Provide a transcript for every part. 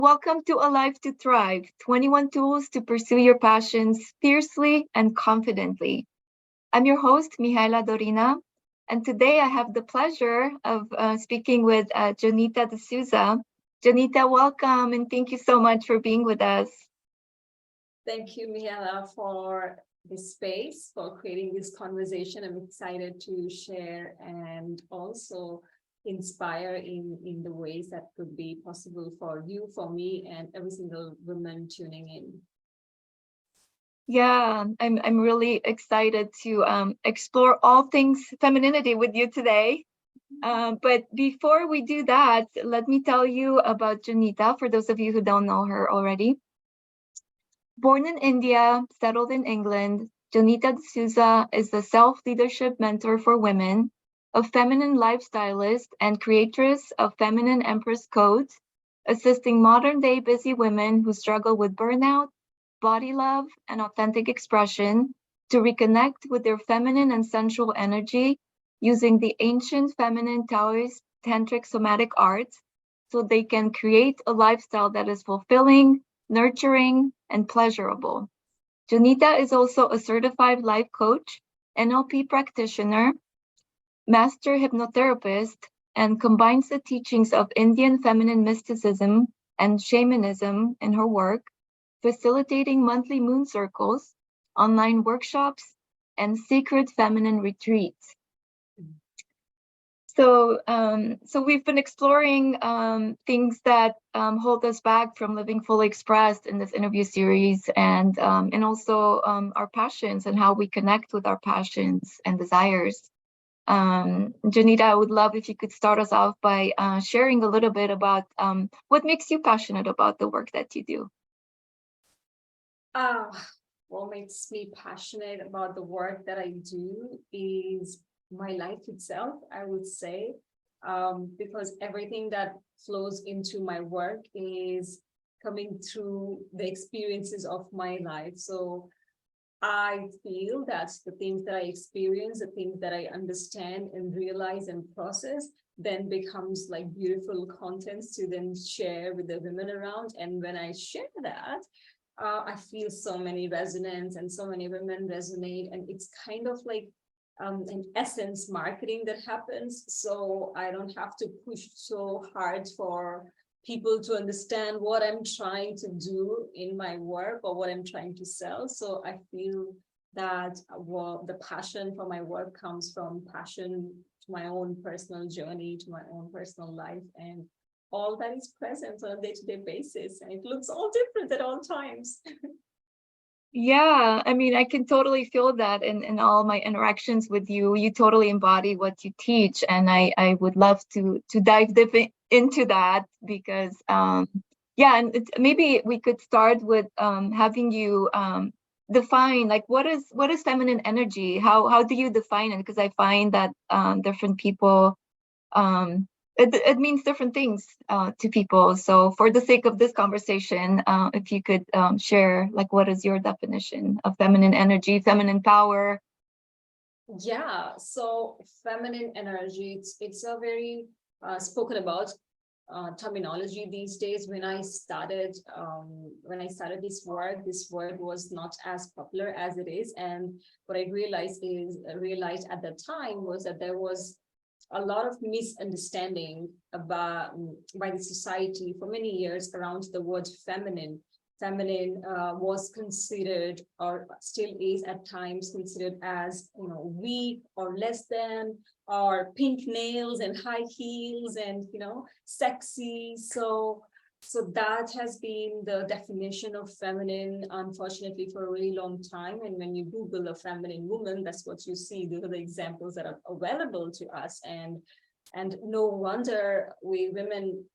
Welcome to A Life to Thrive, 21 Tools to Pursue Your Passions Fiercely and Confidently. I'm your host, Mihaela Dorina, and today I have the pleasure of speaking with Jonita D'souza. Jonita, welcome, and thank you so much for being with us. Thank you, Mihaela, for this space, for creating this conversation. I'm excited to share and also inspire in the ways that could be possible for you, for me, and every single woman tuning in. Yeah, I'm really excited to explore all things femininity with you today. But before we do that, let me tell you about Jonita, for those of you who don't know her already. Born in India, settled in England, Jonita D'souza is a self-leadership mentor for women, a feminine lifestylist and creatress of Feminine Empress Codes, assisting modern-day busy women who struggle with burnout, body love, and authentic expression to reconnect with their feminine and sensual energy using the ancient feminine Taoist Tantric somatic arts so they can create a lifestyle that is fulfilling, nurturing, and pleasurable. Jonita is also a certified life coach, NLP practitioner, master hypnotherapist, and combines the teachings of Indian feminine mysticism and shamanism in her work, facilitating monthly moon circles, online workshops, and secret feminine retreats. So we've been exploring things that hold us back from living fully expressed in this interview series, and also our passions and how we connect with our passions and desires. Jonita, I would love if you could start us off by sharing a little bit about what makes you passionate about the work that you do. What makes me passionate about the work that I do is my life itself, I would say, because everything that flows into my work is coming through the experiences of my life. So I feel that the things that I experience, the things that I understand and realize and process, then becomes like beautiful contents to then share with the women around. And when I share that, I feel so many resonance and so many women resonate, and it's kind of like in essence marketing that happens, so I don't have to push so hard for people to understand what I'm trying to do in my work or what I'm trying to sell. So I feel that the passion for my work comes from passion to my own personal journey, to my own personal life, and all that is present on a day-to-day basis, and it looks all different at all times. Yeah, I mean, I can totally feel that in all my interactions with you. You totally embody what you teach, and I would love to dive deep into that because yeah, and maybe we could start with having you define like what is feminine energy? How do you define it? Because I find that different people it means different things to people. So for the sake of this conversation, if you could share like what is your definition of feminine energy, feminine power? Yeah, so feminine energy, it's a very spoken about terminology these days. When I started this word was not as popular as it is, and what I realized at the time was that there was a lot of misunderstanding about by the society for many years around the word feminine. Feminine was considered, or still is at times considered, as weak or less than, or pink nails and high heels and sexy. So that has been the definition of feminine, unfortunately, for a really long time. And when you Google a feminine woman, that's what you see. Those are the examples that are available to us. And no wonder we women,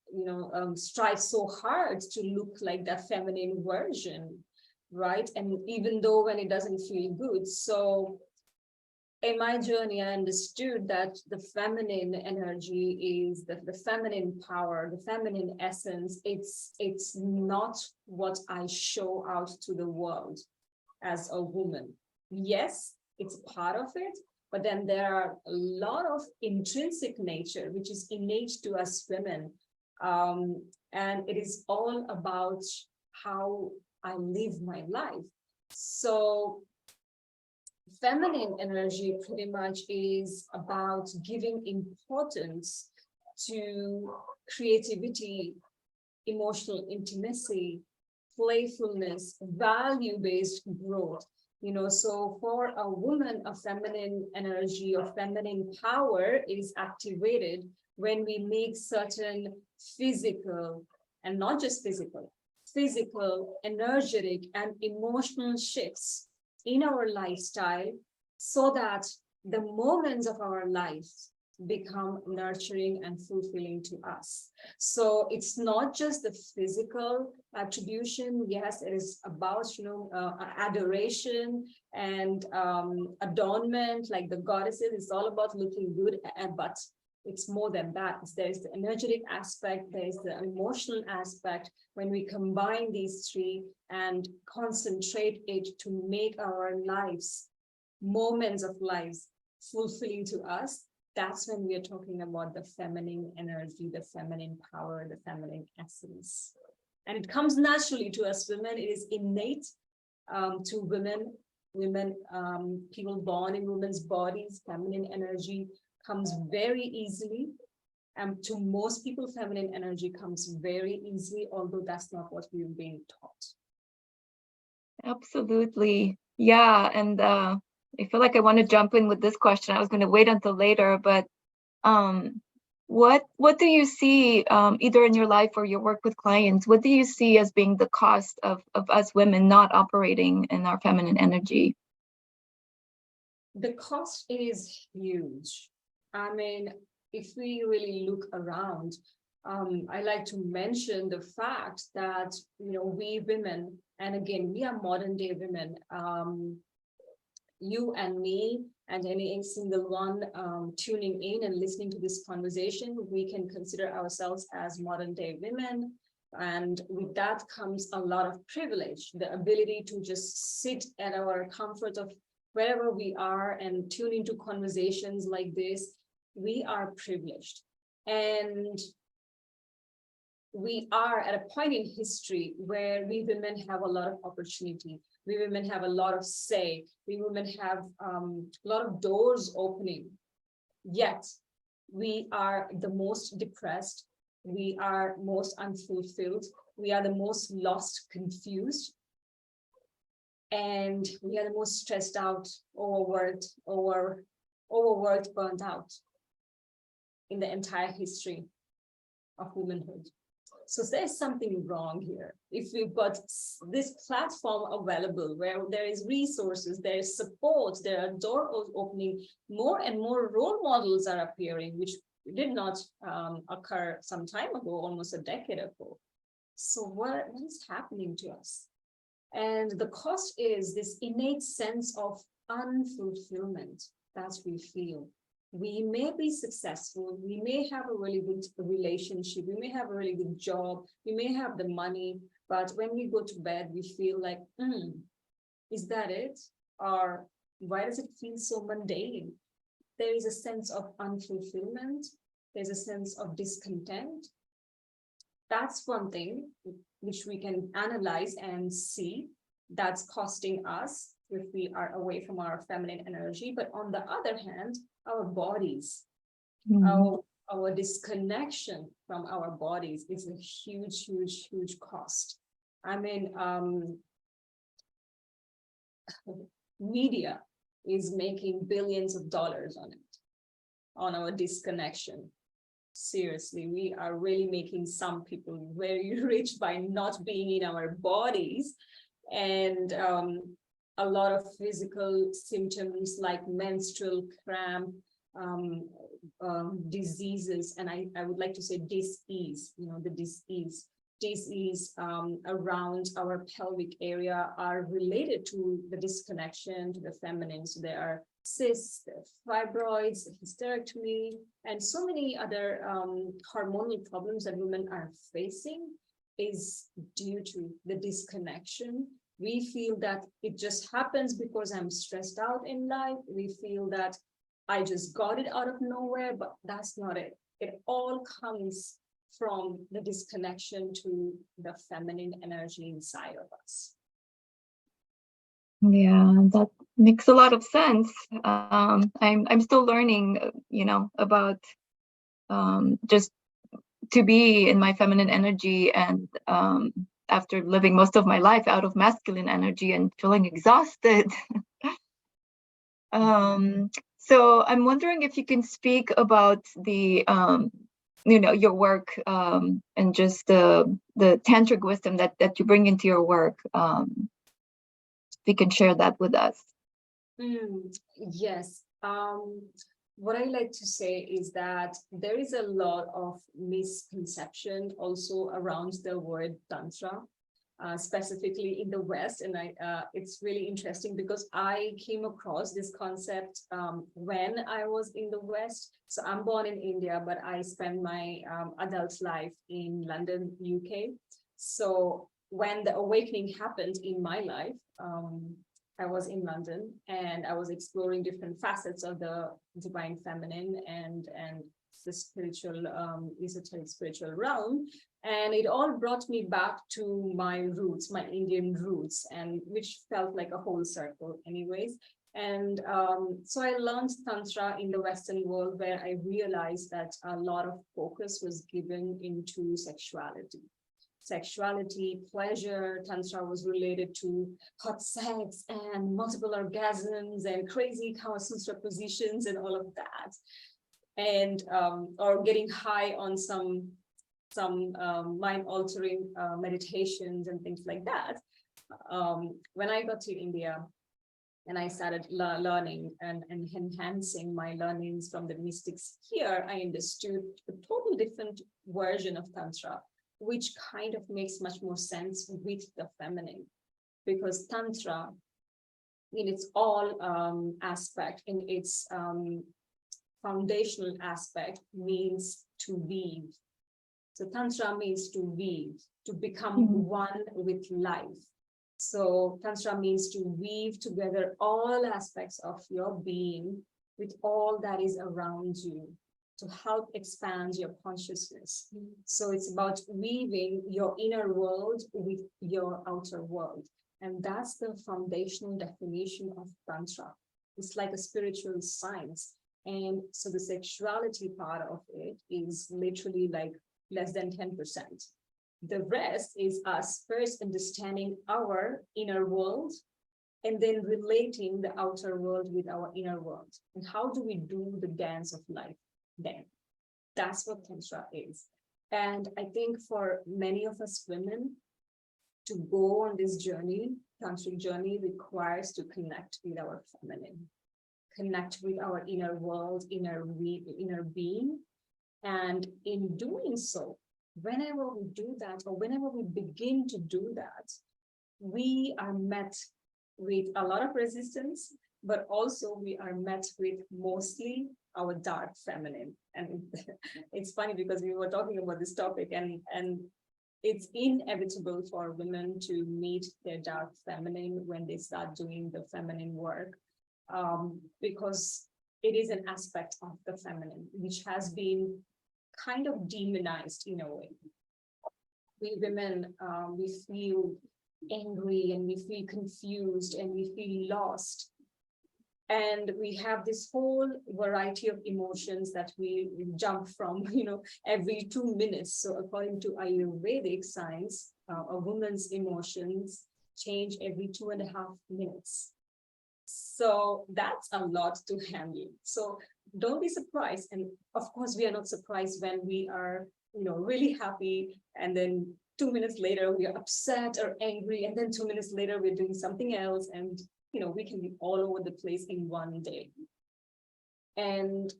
strive so hard to look like that feminine version, right? And even though when it doesn't feel good. So in my journey, I understood that the feminine energy is the feminine power, the feminine essence. It's not what I show out to the world as a woman. Yes, it's part of it, but then there are a lot of intrinsic nature, which is innate to us women. and it is all about how I live my life. So feminine energy pretty much is about giving importance to creativity, emotional intimacy, playfulness, value-based growth. So for a woman, a feminine energy or feminine power is activated when we make certain physical, and not just physical, energetic, and emotional shifts in our lifestyle, so that the moments of our lives become nurturing and fulfilling to us. So it's not just the physical attribution. Yes, it is about adoration and adornment, like the goddesses. It's all about looking good, but it's more than that. There's the energetic aspect, there's the emotional aspect. When we combine these three and concentrate it to make our lives, moments of lives, fulfilling to us, that's when we are talking about the feminine energy, the feminine power, the feminine essence. And it comes naturally to us women. It is innate to women, people born in women's bodies. Feminine energy comes very easily. And to most people, feminine energy comes very easily, although that's not what we've been taught. Absolutely. Yeah. And I feel like I want to jump in with this question. I was going to wait until later, but what do you see either in your life or your work with clients? What do you see as being the cost of us women not operating in our feminine energy? The cost is huge. I mean, if we really look around, I like to mention the fact that, we women, and again, we are modern day women, you and me and any single one tuning in and listening to this conversation, we can consider ourselves as modern day women. And with that comes a lot of privilege, the ability to just sit at our comfort of wherever we are and tune into conversations like this. We are privileged. And we are at a point in history where we women have a lot of opportunity. We women have a lot of say. We women have a lot of doors opening. Yet we are the most depressed. We are most unfulfilled. We are the most lost, confused. And we are the most stressed out, overworked, burnt out in the entire history of womanhood. So there's something wrong here. If we've got this platform available where there is resources, there is support, there are doors opening, more and more role models are appearing, which did not occur some time ago, almost a decade ago. So what is happening to us? And the cost is this innate sense of unfulfillment that we feel. We may be successful, we may have a really good relationship, we may have a really good job, we may have the money, but when we go to bed, we feel like, is that it? Or why does it feel so mundane? There is a sense of unfulfillment, there's a sense of discontent. That's one thing which we can analyze and see that's costing us if we are away from our feminine energy. But on the other hand, our bodies, our disconnection from our bodies is a huge, huge, huge cost. I mean, media is making billions of dollars on it, on our disconnection. Seriously, we are really making some people very rich by not being in our bodies. And a lot of physical symptoms like menstrual cramp, diseases, and I would like to say dis-ease, the dis-ease around our pelvic area are related to the disconnection to the feminine. So there are cysts, fibroids, hysterectomy, and so many other hormonal problems that women are facing is due to the disconnection. We feel that it just happens because I'm stressed out in life. We feel that I just got it out of nowhere, but that's not it. It all comes from the disconnection to the feminine energy inside of us. Yeah, that makes a lot of sense. I'm still learning, about just to be in my feminine energy, and after living most of my life out of masculine energy and feeling exhausted. So I'm wondering if you can speak about the your work, and just the tantric wisdom that you bring into your work. If you can share that with us. Yes. What I like to say is that there is a lot of misconception also around the word Tantra, specifically in the West. And it's really interesting because I came across this concept when I was in the West. So I'm born in India, but I spent my adult life in London, UK. So when the awakening happened in my life, I was in London and I was exploring different facets of the divine feminine and the spiritual, esoteric spiritual realm. And it all brought me back to my roots, my Indian roots, and which felt like a whole circle anyways. And so I learned Tantra in the Western world, where I realized that a lot of focus was given into sexuality, pleasure. Tantra was related to hot sex and multiple orgasms and crazy Kama Sutra positions and all of that. And or getting high on some mind-altering meditations and things like that. When I got to India and I started learning and enhancing my learnings from the mystics here, I understood a totally different version of Tantra, which kind of makes much more sense with the feminine, because Tantra in its all aspect, in its foundational aspect, means to weave. So Tantra means to weave, to become one with life. So Tantra means to weave together all aspects of your being with all that is around you, to help expand your consciousness. So it's about weaving your inner world with your outer world. And that's the foundational definition of Tantra. It's like a spiritual science. And so the sexuality part of it is literally like less than 10%. The rest is us first understanding our inner world and then relating the outer world with our inner world. And how do we do the dance of life then? That's what Tantra is. And I think for many of us women, to go on this journey, tantric journey, requires to connect with our feminine, connect with our inner world, inner being. And in doing so, whenever we do that, or whenever we begin to do that, we are met with a lot of resistance, but also we are met with mostly our dark feminine. And it's funny because we were talking about this topic, and it's inevitable for women to meet their dark feminine when they start doing the feminine work, because it is an aspect of the feminine which has been kind of demonized in a way. We women, we feel angry and we feel confused and we feel lost. And we have this whole variety of emotions that we jump from, every 2 minutes. So according to Ayurvedic science, a woman's emotions change every 2.5 minutes. So that's a lot to handle. So don't be surprised. And of course, we are not surprised when we are, really happy. And then 2 minutes later, we are upset or angry. And then 2 minutes later, we're doing something else. And, we can be all over the place in one day. And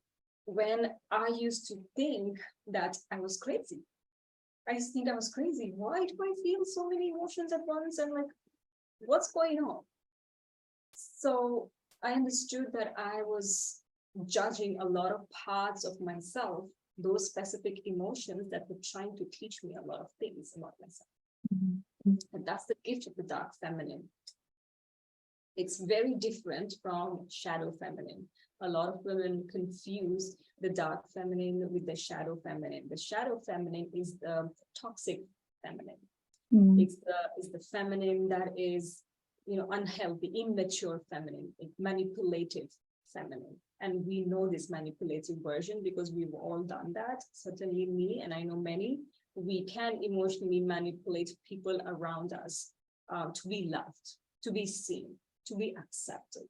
when I used to think that I was crazy, I used to think I was crazy. Why do I feel so many emotions at once? And what's going on? So I understood that I was judging a lot of parts of myself, those specific emotions that were trying to teach me a lot of things about myself. And that's the gift of the dark feminine. It's very different from shadow feminine. A lot of women confuse the dark feminine with the shadow feminine. The shadow feminine is the toxic feminine. It's the feminine that is, unhealthy, immature feminine, manipulative feminine. And we know this manipulative version because we've all done that. Certainly me, and I know many. We can emotionally manipulate people around us to be loved, to be seen, to be accepted.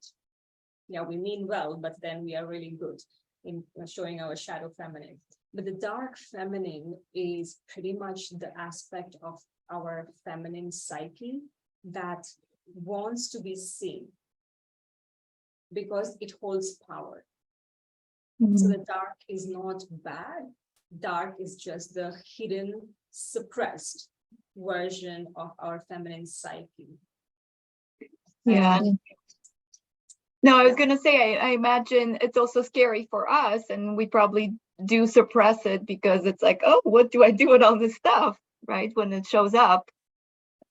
Yeah, we mean well, but then we are really good in showing our shadow feminine. But the dark feminine is pretty much the aspect of our feminine psyche that wants to be seen because it holds power. So the dark is not bad. Dark is just the hidden, suppressed version of our feminine psyche. Yeah. No, I was going to say, I imagine it's also scary for us, and we probably do suppress it because it's like, oh, what do I do with all this stuff, right? When it shows up.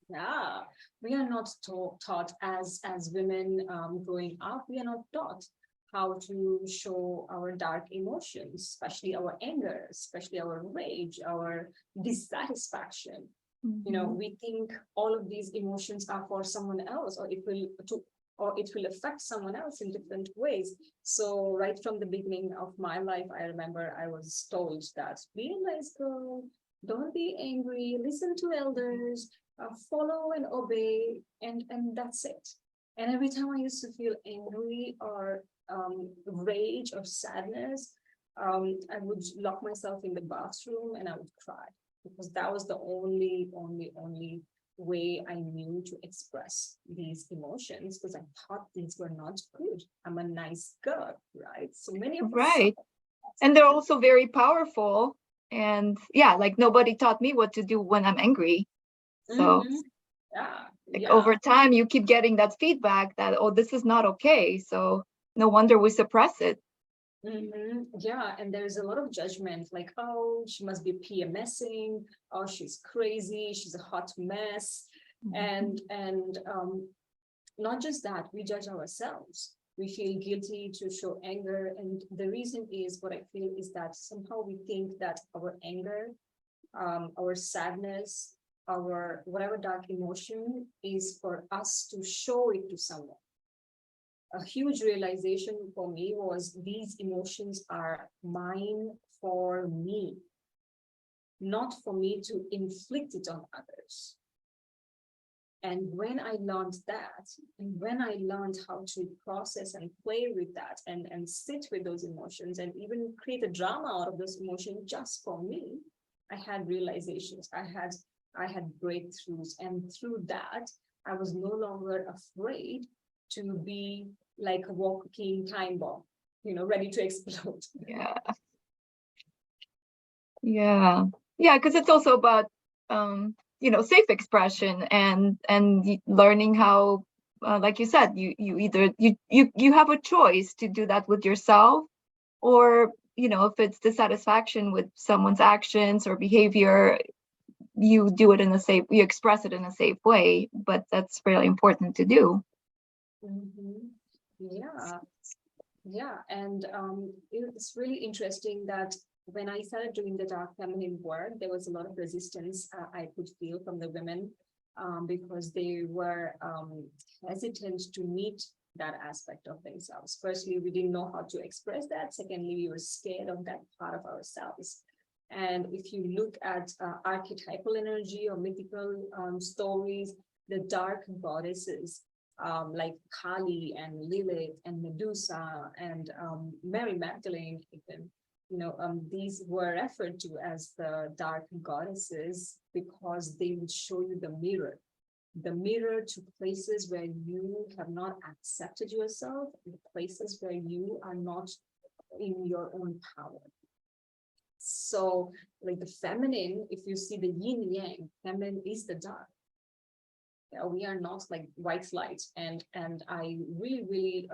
Yeah, we are not taught as women growing up, we are not taught how to show our dark emotions, especially our anger, especially our rage, our dissatisfaction. We think all of these emotions are for someone else, or it will affect someone else in different ways. So right from the beginning of my life, I remember I was told that be a nice girl, don't be angry, listen to elders, follow and obey, and that's it. And every time I used to feel angry or rage or sadness, I would lock myself in the bathroom and I would cry, because that was the only way I knew to express these emotions, because I thought these were not good. I'm a nice girl, right? So many of us. Right. And they're also very powerful. And yeah, like nobody taught me what to do when I'm angry. So over time, you keep getting that feedback that, oh, this is not okay. So no wonder we suppress it. Yeah, and there's a lot of judgment, like, oh, she must be PMSing, oh, she's crazy, she's a hot mess. And not just that, we judge ourselves. We feel guilty to show anger. And the reason is, what I feel is that somehow we think that our anger, our sadness, our whatever dark emotion is for us to show it to someone. A huge realization for me was these emotions are mine for me, not for me to inflict it on others. And when I learned that, and when I learned how to process and play with that and sit with those emotions and even create a drama out of those emotions just for me, I had realizations, I had breakthroughs. And through that, I was no longer afraid to be like a walking time bomb, ready to explode. Yeah, because it's also about safe expression and learning how, like you said, you either you have a choice to do that with yourself, or if it's dissatisfaction with someone's actions or behavior, you express it in a safe way. But that's really important to do. Yeah, and it's really interesting that when I started doing the dark feminine work, there was a lot of resistance I could feel from the women, because they were hesitant to meet that aspect of themselves. Firstly, we didn't know how to express that. Secondly, we were scared of that part of ourselves. And if you look at archetypal energy or mythical stories, the dark goddesses, like Kali and Lilith and Medusa and Mary Magdalene, even, these were referred to as the dark goddesses because they would show you the mirror to places where you have not accepted yourself, the places where you are not in your own power. So like the feminine, if you see the yin yang, feminine is the dark. We are not like white light. And I really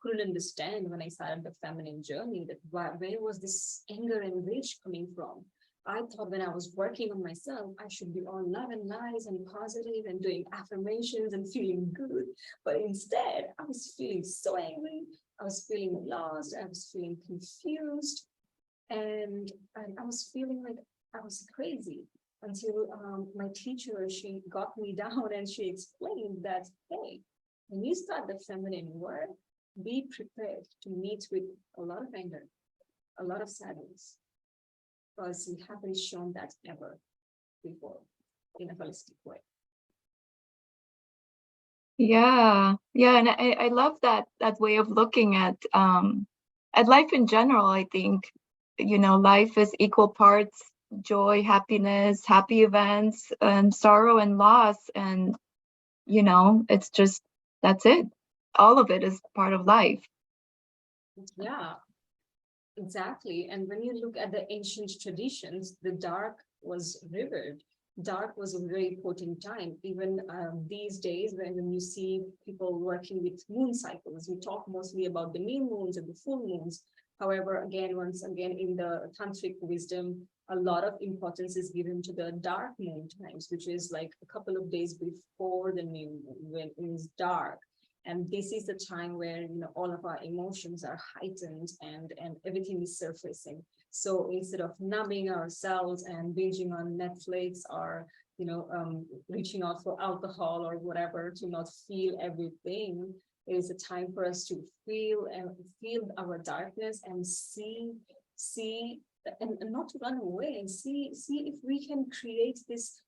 couldn't understand when I started the feminine journey that where was this anger and rage coming from? I thought when I was working on myself, I should be all love and nice and positive and doing affirmations and feeling good. But instead, I was feeling so angry. I was feeling lost. I was feeling confused. And I was feeling like I was crazy until my teacher, she got me down and she explained that, hey, when you start the feminine work, be prepared to meet with a lot of anger, a lot of sadness, because we haven't shown that ever before in a holistic way. Yeah, and I love that way of looking at life in general. I think, life is equal parts joy, happiness, happy events, and sorrow and loss, and it's just, that's it. All of it is part of life. Yeah, exactly. And when you look at the ancient traditions, the dark was revered. Dark was a very important time. Even these days, when you see people working with moon cycles, we talk mostly about the new moons and the full moons. However, once again, in the tantric wisdom, a lot of importance is given to the dark moon times, which is like a couple of days before the new moon, when it is dark. And this is the time where all of our emotions are heightened and everything is surfacing. So instead of numbing ourselves and binging on Netflix or reaching out for alcohol or whatever to not feel everything, it is a time for us to feel our darkness and see and not to run away, and see if we can create this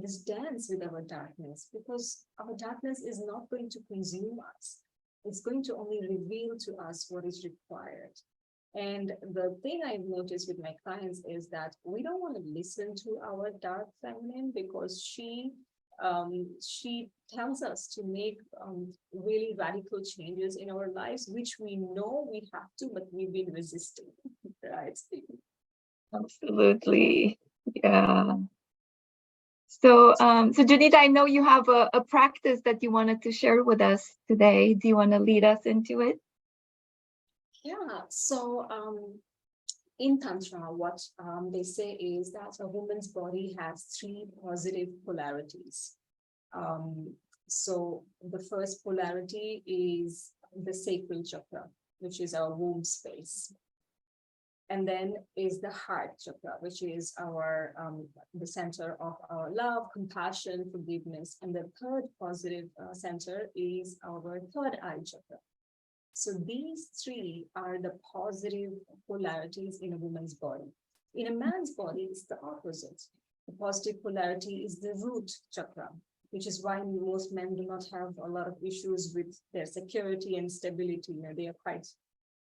this dance with our darkness, because our darkness is not going to consume us. It's going to only reveal to us what is required. And the thing I've noticed with my clients is that we don't want to listen to our dark feminine, because she tells us to make really radical changes in our lives, which we know we have to, but we've been resisting, right? Absolutely. Yeah. So, Jonita, I know you have a practice that you wanted to share with us today. Do you want to lead us into it? Yeah. So, in Tantra, what they say is that a woman's body has 3 positive polarities. So the first polarity is the sacral chakra, which is our womb space. And then is the heart chakra, which is our the center of our love, compassion, forgiveness. And the third positive center is our third eye chakra. So these 3 are the positive polarities in a woman's body. In a man's body, it's the opposite. The positive polarity is the root chakra, which is why most men do not have a lot of issues with their security and stability. They are quite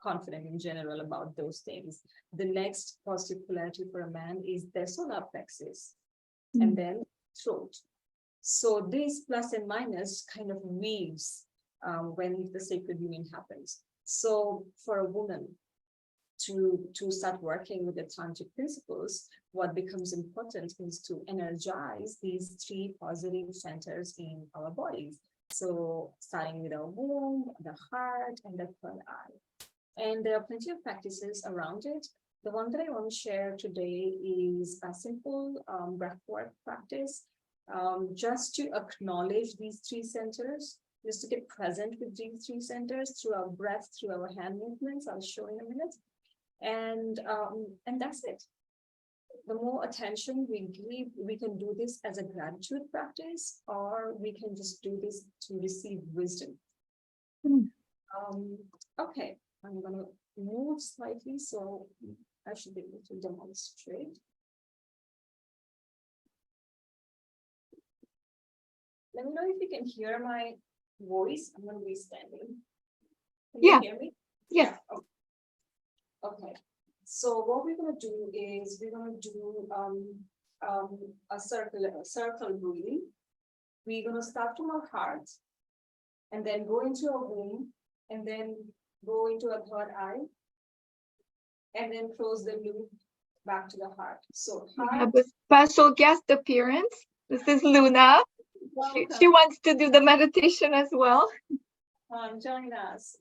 confident in general about those things. The next positive polarity for a man is their solar plexus, and then throat. So this plus and minus kind of weaves when the sacred union happens. So for a woman to start working with the tantric principles, what becomes important is to energize these 3 positive centers in our bodies. So starting with our womb, the heart, and the third eye. And there are plenty of practices around it. The one that I want to share today is a simple breathwork practice, just to acknowledge these 3 centers, just to get present with these 3 centers through our breath, through our hand movements. I'll show in a minute. And that's it. The more attention we give, we can do this as a gratitude practice, or we can just do this to receive wisdom. Okay, I'm going to move slightly so I should be able to demonstrate. Let me know if you can hear my voice. I'm going to be standing. Can you hear me? Yeah. Okay. So what we're going to do is we're going to do a circle breathing. We're going to start from our heart and then go into our womb and then go into a third eye and then close the loop back to the heart. So heart. We have a special guest appearance. This is Luna. She wants to do the meditation as well. Join us.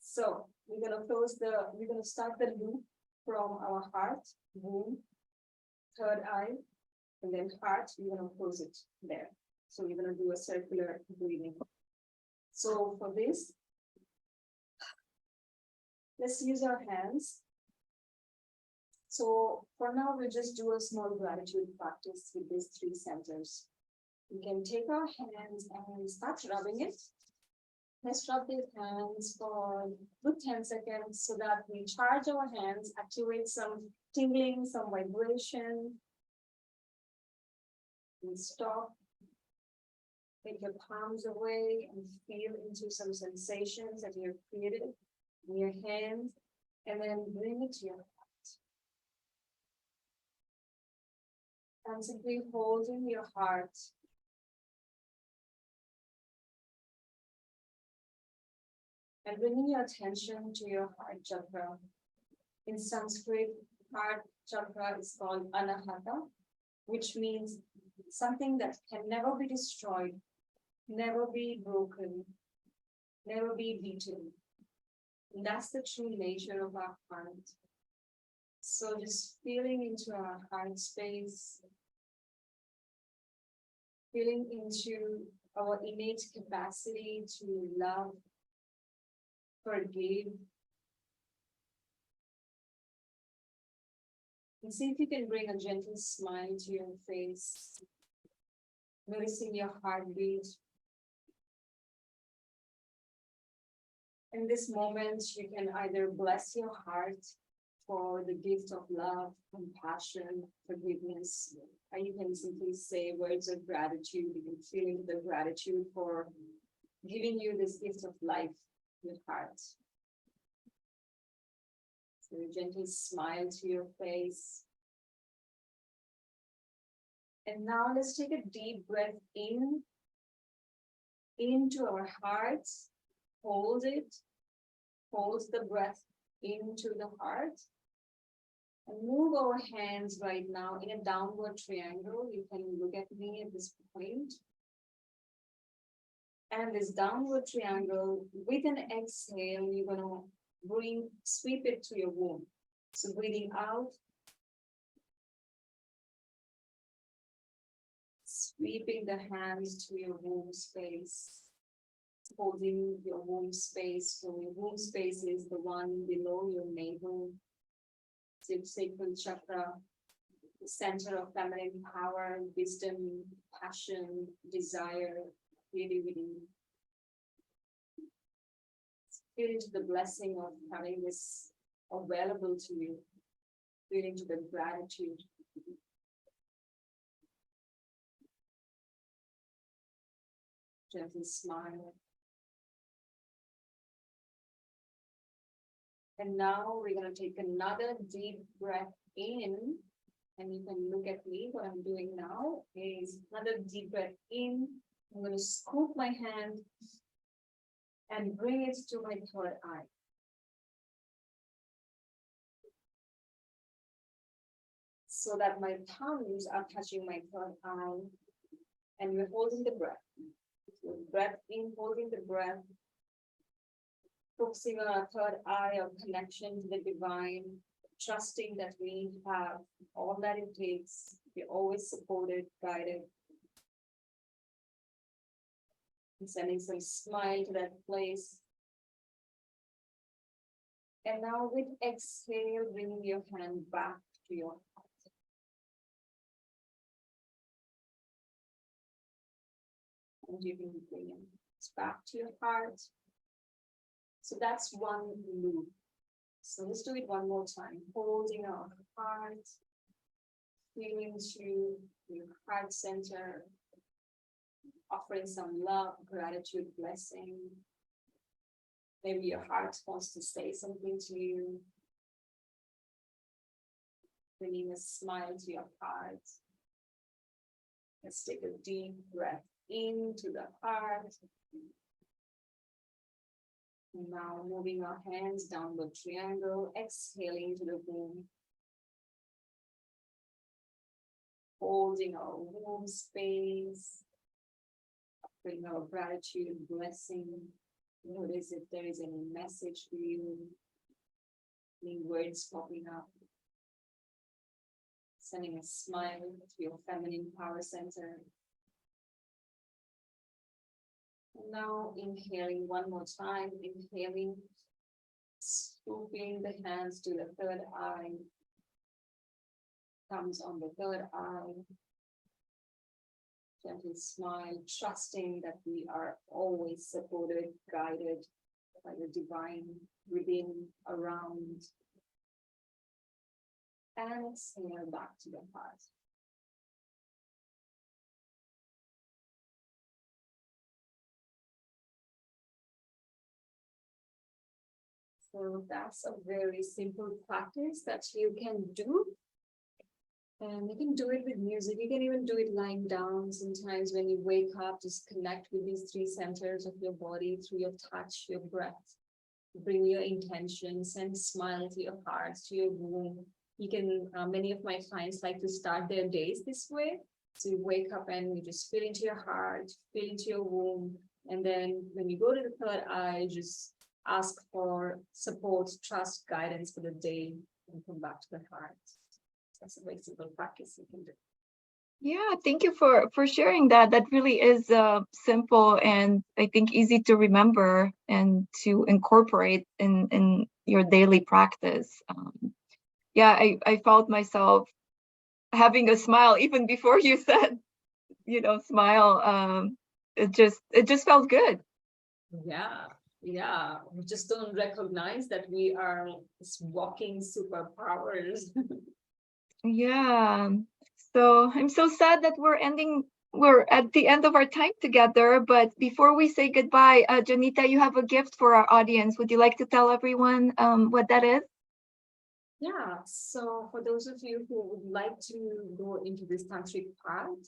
So we're going to start the loop from our heart, womb, third eye, and then heart, you're going to close it there. So you're going to do a circular breathing. So for this, let's use our hands. So for now, we'll just do a small gratitude practice with these three centers. We can take our hands and start rubbing it. Let's rub these hands for a good 10 seconds so that we charge our hands, activate some tingling, some vibration. And stop. Take your palms away and feel into some sensations that you've created in your hands, and then bring it to your heart. And simply holding your heart. And bringing your attention to your heart chakra. In Sanskrit, heart chakra is called anahata, which means something that can never be destroyed, never be broken, never be beaten. And that's the true nature of our heart. So just feeling into our heart space, feeling into our innate capacity to love, forgive. And see if you can bring a gentle smile to your face, noticing your heartbeat. In this moment, you can either bless your heart for the gift of love, compassion, forgiveness, or you can simply say words of gratitude. You can feel into the gratitude for giving you this gift of life, your heart. So a gentle smile to your face. And now let's take a deep breath in, into our hearts. Hold it. Hold the breath into the heart. And move our hands right now in a downward triangle. You can look at me at this point. And this downward triangle, with an exhale, you're going to sweep it to your womb. So breathing out, sweeping the hands to your womb space, holding your womb space. So your womb space is the one below your navel, sacral chakra, the center of feminine power, wisdom, passion, desire, creativity. Feel into the blessing of having this available to you. Feel into the gratitude. Gentle smile. And now we're going to take another deep breath in. And you can look at me. What I'm doing now is another deep breath in. I'm going to scoop my hand and bring it to my third eye. So that my thumbs are touching my third eye. And we're holding the breath. So breath in, holding the breath. Focusing on our third eye of connection to the divine. Trusting that we have all that it takes. We're always supported, guided. And sending some smile to that place. And now with exhale, bringing your hand back to your heart. And you can bring it back to your heart. So that's one loop. So let's do it one more time. Holding our heart, feeling to your heart center, offering some love, gratitude, blessing. Maybe your heart wants to say something to you. Bringing a smile to your heart. Let's take a deep breath into the heart. Now moving our hands downward triangle, exhaling to the womb. Holding our womb space. Offering our gratitude and blessing. Notice if there is any message for you. Any words popping up. Sending a smile to your feminine power center. And now inhaling one more time, inhaling, swooping the hands to the third eye, thumbs on the third eye. Gently smile, trusting that we are always supported, guided by the divine within, around. And exhale back to the heart. So that's a very simple practice that you can do. And you can do it with music. You can even do it lying down. Sometimes when you wake up, just connect with these three centers of your body through your touch, your breath. Bring your intention, send smile to your heart, to your womb. You can, many of my clients like to start their days this way. So you wake up and you just feel into your heart, feel into your womb. And then when you go to the third eye, just ask for support, trust, guidance for the day, and come back to the heart. That's a very simple practice you can do. Yeah, thank you for sharing that. That really is simple and I think easy to remember and to incorporate in your daily practice. Yeah, I felt myself having a smile even before you said, smile. It just felt good. Yeah. We just don't recognize that we are walking superpowers. Yeah. So I'm so sad that we're at the end of our time together. But before we say goodbye, Jonita, you have a gift for our audience. Would you like to tell everyone what that is? Yeah, so for those of you who would like to go into this tantric path,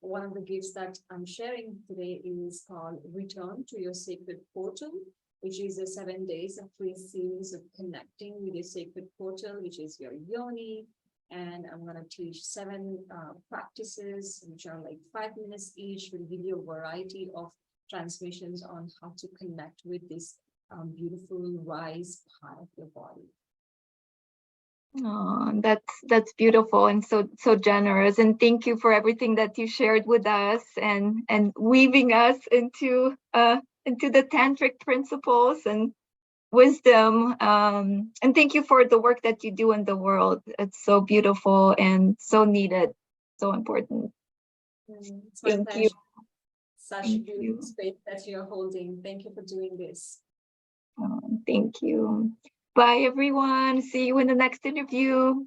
one of the gifts that I'm sharing today is called Return to Your Sacred Portal, which is a 7 days of free series of connecting with your sacred portal, which is your yoni. And I'm going to teach 7 practices, which are like 5 minutes each, will give you a variety of transmissions on how to connect with this beautiful rise part of your body. Oh, that's beautiful and so generous. And thank you for everything that you shared with us and weaving us into the tantric principles and wisdom. And thank you for the work that you do in the world. It's so beautiful and so needed, so important. It's my Thank pleasure. you. Such Thank a beautiful you. space that you're holding. Thank you for doing this. Thank you. Bye, everyone. See you in the next interview.